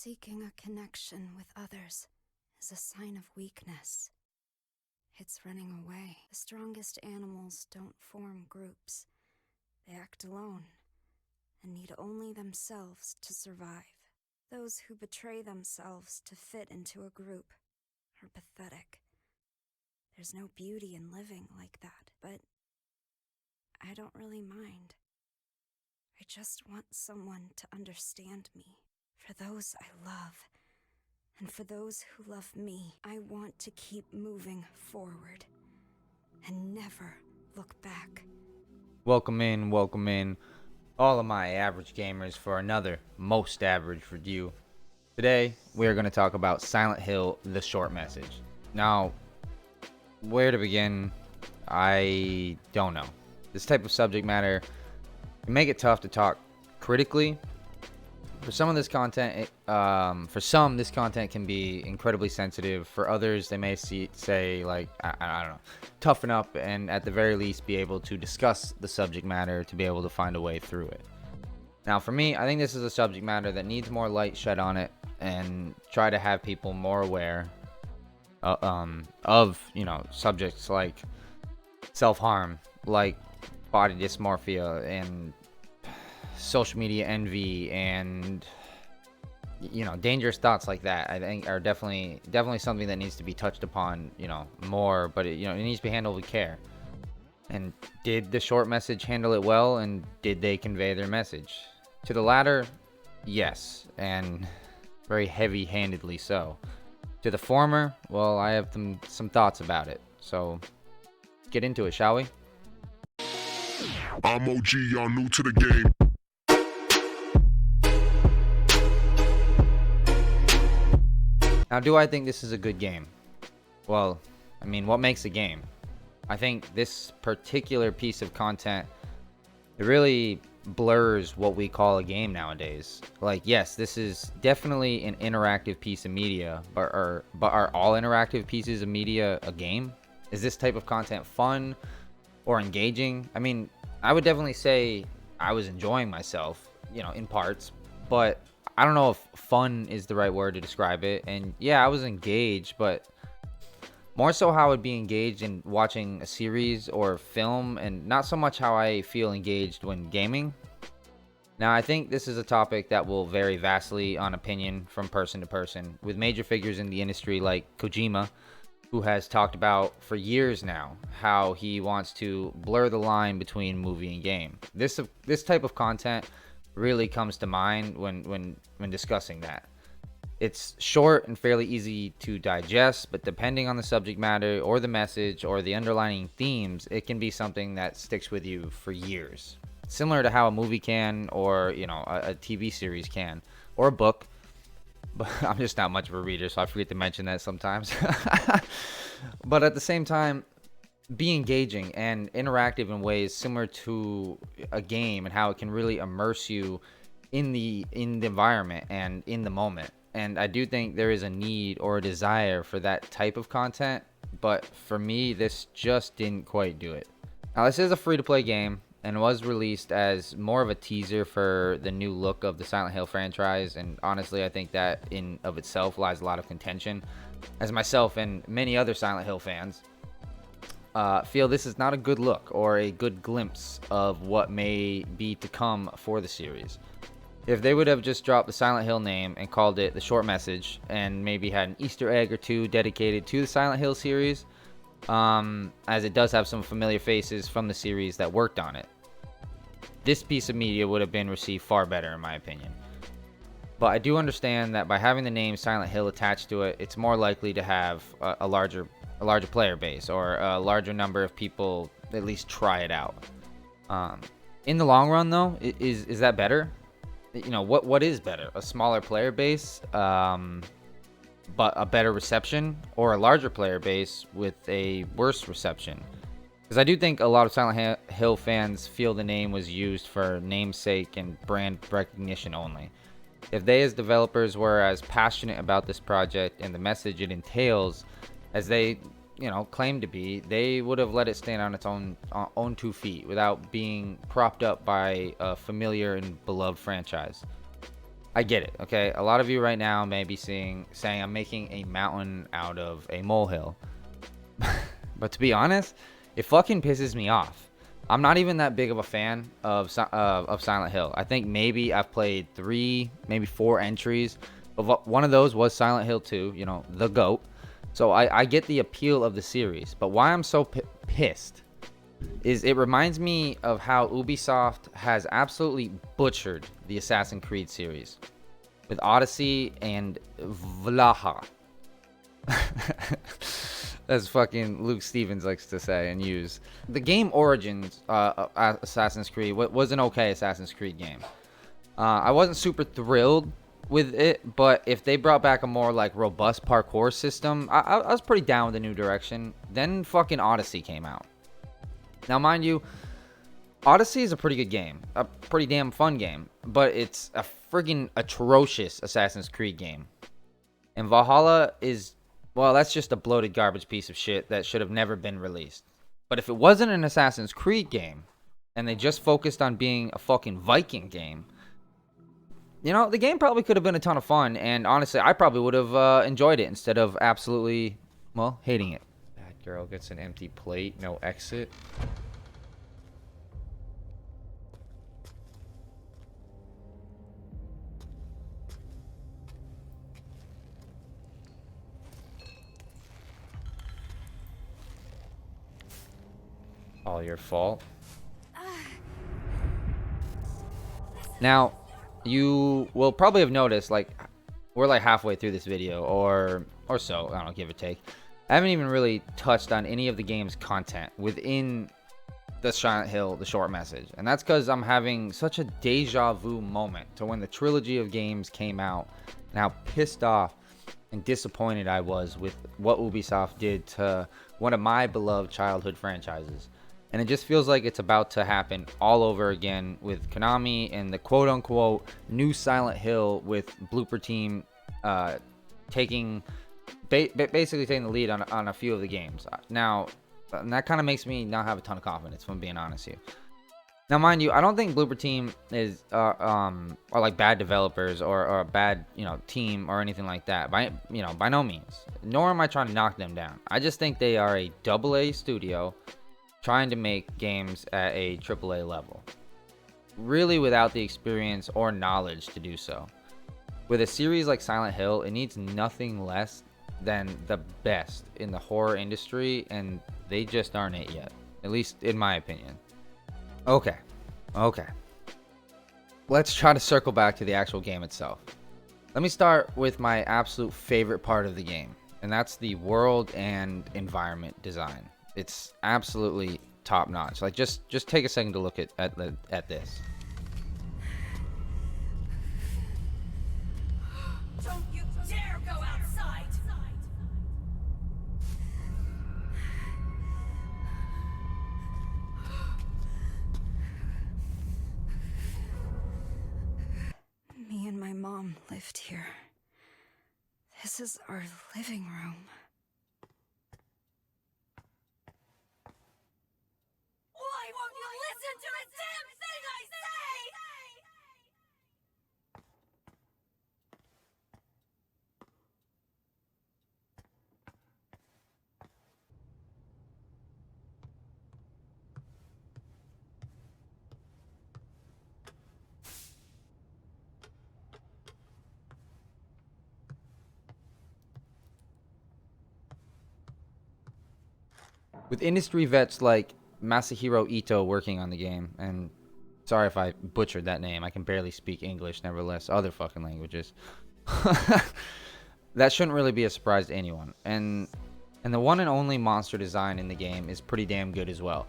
Seeking a connection with others is a sign of weakness. It's running away. The strongest animals don't form groups. They act alone and need only themselves to survive. Those who betray themselves to fit into a group are pathetic. There's no beauty in living like that, but I don't really mind. I just want someone to understand me. For those I love, and for those who love me, I want to keep moving forward and never look back. Welcome in, all of my average gamers for another Most Average review. Today, we are going to talk about Silent Hill: The Short Message. Now, where to begin, I don't know. This type of subject matter can make it tough to talk critically. For some of this content, this content can be incredibly sensitive. For others, they may say like, I don't know, toughen up and at the very least be able to discuss the subject matter to be able to find a way through it. Now, for me, I think this is a subject matter that needs more light shed on it and try to have people more aware of, subjects like self-harm, like body dysmorphia, and social media envy, and dangerous thoughts like that. I think are definitely something that needs to be touched upon more, but it needs to be handled with care. And did the short message handle it well, and did they convey their message? To the latter, yes, and very heavy-handedly so. To the former, well, I have some thoughts about it, so get into it, shall we? I'm OG, y'all new to the game. Now, do I think this is a good game? Well, I mean, what makes a game? I think this particular piece of content, it really blurs what we call a game nowadays. Like, yes, this is definitely an interactive piece of media, but are all interactive pieces of media a game? Is this type of content fun or engaging? I mean, I would definitely say I was enjoying myself, in parts, but I don't know if fun is the right word to describe it. And yeah, I was engaged, but more so how I would be engaged in watching a series or film, and not so much how I feel engaged when gaming. Now, I think this is a topic that will vary vastly on opinion from person to person, with major figures in the industry like Kojima, who has talked about for years now how he wants to blur the line between movie and game. This type of content really comes to mind when discussing that. It's short and fairly easy to digest, but depending on the subject matter or the message or the underlying themes, it can be something that sticks with you for years. Similar to how a movie can, or a TV series can, or a book. But I'm just not much of a reader, so I forget to mention that sometimes. But at the same time, be engaging and interactive in ways similar to a game, and how it can really immerse you in the environment and in the moment. And I do think there is a need or a desire for that type of content, but for me, this just didn't quite do it. Now, this is a free-to-play game and was released as more of a teaser for the new look of the Silent Hill franchise, and honestly, I think that in of itself lies a lot of contention, as myself and many other Silent Hill fans feel this is not a good look or a good glimpse of what may be to come for the series. If they would have just dropped the Silent Hill name and called it The Short Message, and maybe had an Easter egg or two dedicated to the Silent Hill series, as it does have some familiar faces from the series that worked on it, this piece of media would have been received far better, in my opinion. But I do understand that by having the name Silent Hill attached to it, it's more likely to have a larger player base, or a larger number of people at least try it out. In the long run, though, is that better? What is better? A smaller player base, but a better reception, or a larger player base with a worse reception? Because I do think a lot of Silent Hill fans feel the name was used for namesake and brand recognition only. If they as developers were as passionate about this project and the message it entails as they claim to be, they would have let it stand on its own 2 feet without being propped up by a familiar and beloved franchise. I get it, okay? A lot of you right now may be saying I'm making a mountain out of a molehill. But to be honest, it fucking pisses me off. I'm not even that big of a fan of Silent Hill. I think maybe I've played 3, maybe 4 entries. But one of those was Silent Hill 2, you know, the GOAT. So I get the appeal of the series. But why I'm so pissed is it reminds me of how Ubisoft has absolutely butchered the Assassin's Creed series with Odyssey and Vlaha. As fucking Luke Stevens likes to say and use. The game Origins Assassin's Creed was an okay Assassin's Creed game. I wasn't super thrilled with it, but if they brought back a more like robust parkour system, I was pretty down with the new direction. Then fucking Odyssey came out. Now, mind you, Odyssey is a pretty good game, a pretty damn fun game, but it's a friggin' atrocious Assassin's Creed game. And Valhalla is, well, that's just a bloated garbage piece of shit that should have never been released. But if it wasn't an Assassin's Creed game, and they just focused on being a fucking Viking game, you know, the game probably could have been a ton of fun, and honestly, I probably would have enjoyed it instead of absolutely, well, hating it. Bad girl gets an empty plate, no exit. All your fault. Now, you will probably have noticed, like, we're like halfway through this video, or so, I don't know, give or take. I haven't even really touched on any of the game's content within the Silent Hill, the short message. And that's because I'm having such a deja vu moment to when the trilogy of games came out, and how pissed off and disappointed I was with what Ubisoft did to one of my beloved childhood franchises. And it just feels like it's about to happen all over again with Konami and the quote-unquote new Silent Hill, with Blooper Team basically taking the lead on a few of the games. Now, that kind of makes me not have a ton of confidence, if I'm being honest with you. Now, mind you, I don't think Blooper Team are like bad developers or a bad, you know, team or anything like that. By no means. Nor am I trying to knock them down. I just think they are a AA studio trying to make games at a AAA level, really without the experience or knowledge to do so. With a series like Silent Hill, it needs nothing less than the best in the horror industry, and they just aren't it yet, at least in my opinion. Okay, let's try to circle back to the actual game itself. Let me start with my absolute favorite part of the game, and that's the world and environment design. It's absolutely top notch. Like, just take a second to look at this. Don't you dare go outside! Me and my mom lived here. This is our living room. Why won't you listen to a damn thing I say? With industry vets like Masahiro Ito working on the game, and sorry if I butchered that name, I can barely speak English, nevertheless, other fucking languages. That shouldn't really be a surprise to anyone. And the one and only monster design in the game is pretty damn good as well.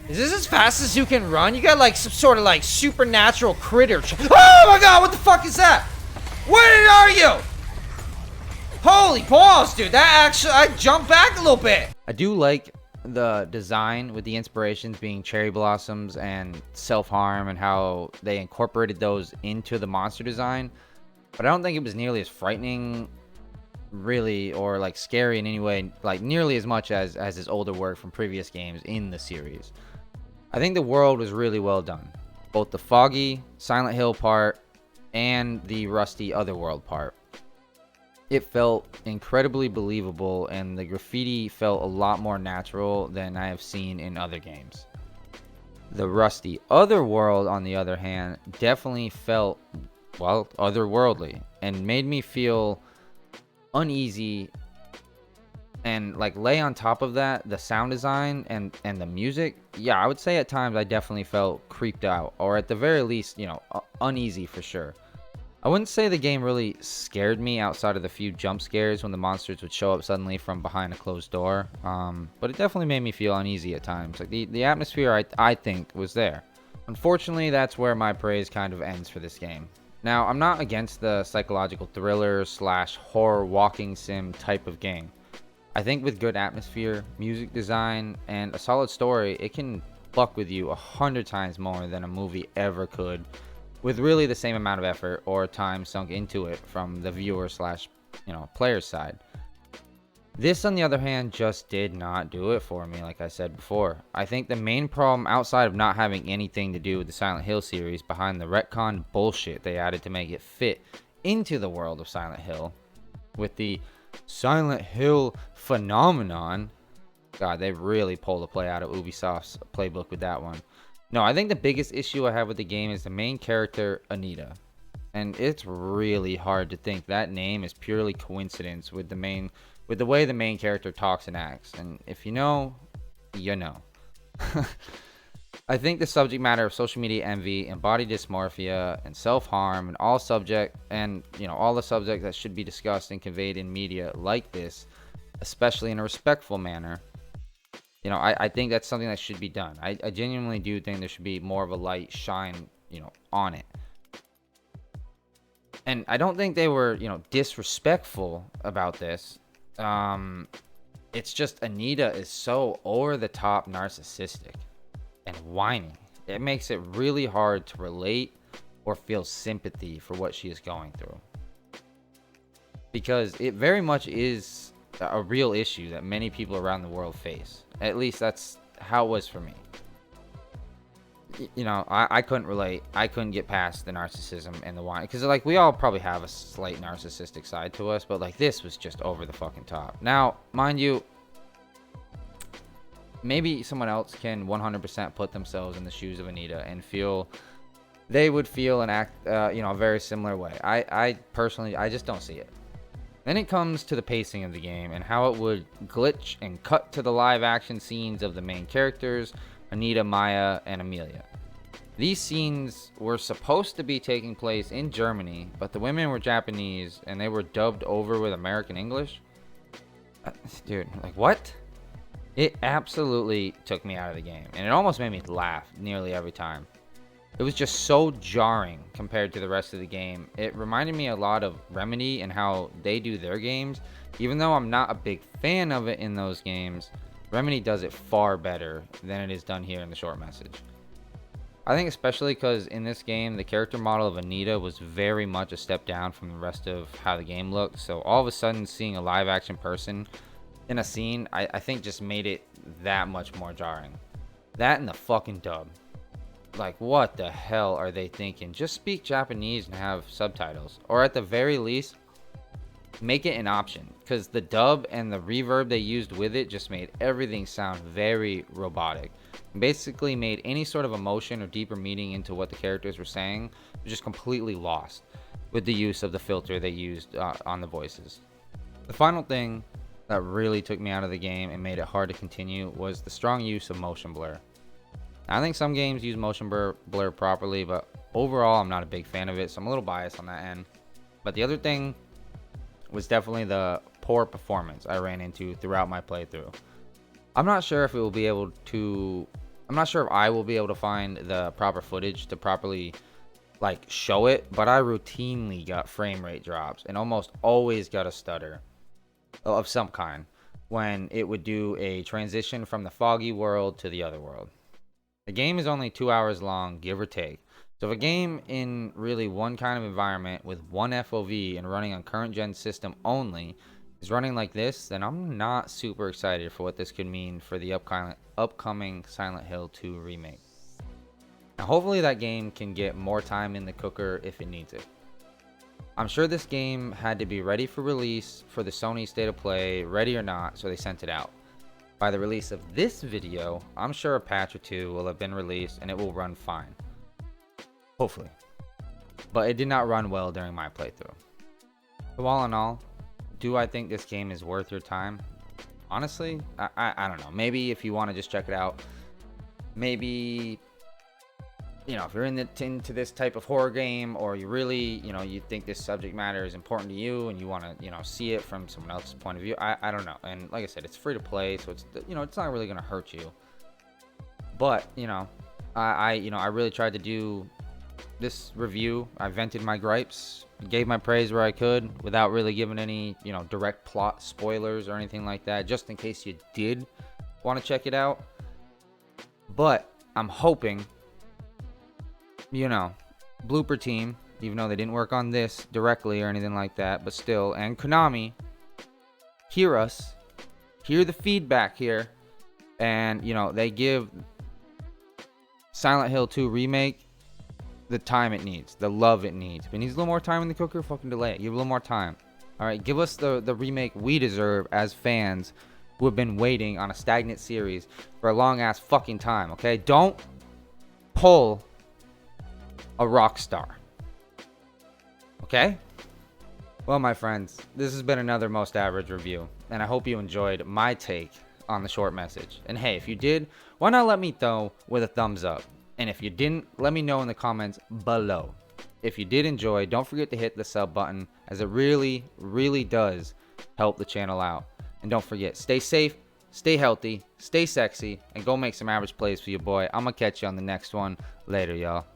Is this as fast as you can run? You got like some sort of like supernatural critter. Oh my god, what the fuck is that? Where are you? Holy balls, dude. That actually, I jumped back a little bit. I do like the design with the inspirations being cherry blossoms and self-harm, and how they incorporated those into the monster design. But I don't think it was nearly as frightening, really, or like scary in any way, like nearly as much as his older work from previous games in the series. I think the world was really well done. Both the foggy Silent Hill part and the rusty otherworld part. It felt incredibly believable, and the graffiti felt a lot more natural than I have seen in other games. The rusty otherworld, on the other hand, definitely felt, well, otherworldly, and made me feel uneasy. And like, lay on top of that the sound design and the music, yeah, I would say at times I definitely felt creeped out, or at the very least, uneasy for sure. I wouldn't say the game really scared me outside of the few jump scares when the monsters would show up suddenly from behind a closed door, but it definitely made me feel uneasy at times. Like, the atmosphere, I think, was there. Unfortunately, that's where my praise kind of ends for this game. Now, I'm not against the psychological thriller slash horror walking sim type of game. I think with good atmosphere, music design, and a solid story, it can fuck with you 100 times more than a movie ever could, with really the same amount of effort or time sunk into it from the viewer slash player's side. This, on the other hand, just did not do it for me, like I said before. I think the main problem, outside of not having anything to do with the Silent Hill series, behind the retcon bullshit they added to make it fit into the world of Silent Hill, with the Silent Hill phenomenon. God, they really pulled a play out of Ubisoft's playbook with that one. No, I think the biggest issue I have with the game is the main character, Anita. And it's really hard to think that name is purely coincidence with the way the main character talks and acts. And if you know, you know. I think the subject matter of social media envy and body dysmorphia and self-harm and all the subjects that should be discussed and conveyed in media like this, especially in a respectful manner, I think that's something that should be done. I genuinely do think there should be more of a light shine, on it. And I don't think they were, disrespectful about this. It's just Anita is so over the top narcissistic and whiny. It makes it really hard to relate or feel sympathy for what she is going through. Because it very much is a real issue that many people around the world face. At least that's how it was for me. I couldn't relate. I couldn't get past the narcissism and the whine. Because, like, we all probably have a slight narcissistic side to us. But, like, this was just over the fucking top. Now, mind you, maybe someone else can 100% put themselves in the shoes of Anita and they would feel and act, a very similar way. I personally, I just don't see it. Then it comes to the pacing of the game and how it would glitch and cut to the live action scenes of the main characters, Anita, Maya, and Amelia. These scenes were supposed to be taking place in Germany, but the women were Japanese and they were dubbed over with American English. Dude, like, what? It absolutely took me out of the game, and it almost made me laugh nearly every time. It was just so jarring compared to the rest of the game. It reminded me a lot of Remedy and how they do their games. Even though I'm not a big fan of it in those games, Remedy does it far better than it is done here in the short message. I think especially because in this game, the character model of Anita was very much a step down from the rest of how the game looked. So all of a sudden, seeing a live action person in a scene, I think just made it that much more jarring. That and the fucking dub. Like, what the hell are they thinking? Just speak Japanese and have subtitles. Or at the very least, make it an option. Because the dub and the reverb they used with it just made everything sound very robotic. Basically made any sort of emotion or deeper meaning into what the characters were saying just completely lost with the use of the filter they used on the voices. The final thing that really took me out of the game and made it hard to continue was the strong use of motion blur. I think some games use motion blur properly, but overall I'm not a big fan of it, so I'm a little biased on that end. But the other thing was definitely the poor performance I ran into throughout my playthrough. I'm not sure if I will be able to find the proper footage to properly show it, but I routinely got frame rate drops and almost always got a stutter of some kind when it would do a transition from the foggy world to the other world. The game is only 2 hours long, give or take. So if a game in really one kind of environment with one FOV and running on current gen system only is running like this, then I'm not super excited for what this could mean for the upcoming Silent Hill 2 remake. Now hopefully that game can get more time in the cooker if it needs it. I'm sure this game had to be ready for release for the Sony State of Play, ready or not, so they sent it out. By the release of this video, I'm sure a patch or two will have been released and it will run fine. Hopefully. But it did not run well during my playthrough. So all in all, do I think this game is worth your time? Honestly, I don't know. Maybe if you want to just check it out, maybe, you know, if you're into this type of horror game, or you really, you know, you think this subject matter is important to you and you want to, you know, see it from someone else's point of view, I don't know. And like I said, it's free to play, so it's, you know, it's not really going to hurt you. But, you know, I really tried to do this review. I vented my gripes, gave my praise where I could without really giving any, you know, direct plot spoilers or anything like that, just in case you did want to check it out. But I'm hoping, you know, Blooper Team, even though they didn't work on this directly or anything like that, but still, and Konami, hear us, hear the feedback here, and, you know, they give Silent Hill 2 Remake the time it needs, the love it needs. If it needs a little more time in the cooker, fucking delay it. Give it a little more time. All right, give us the remake we deserve as fans who have been waiting on a stagnant series for a long ass fucking time. Okay, don't pull a Rockstar. Okay. Well, my friends, this has been another Most Average review, and I hope you enjoyed my take on the short message. And hey, if you did, why not let me know with a thumbs up? And if you didn't, let me know in the comments below. If you did enjoy, don't forget to hit the sub button, as it really, really does help the channel out. And don't forget, stay safe, stay healthy, stay sexy, and go make some average plays for your boy. I'm going to catch you on the next one. Later, y'all.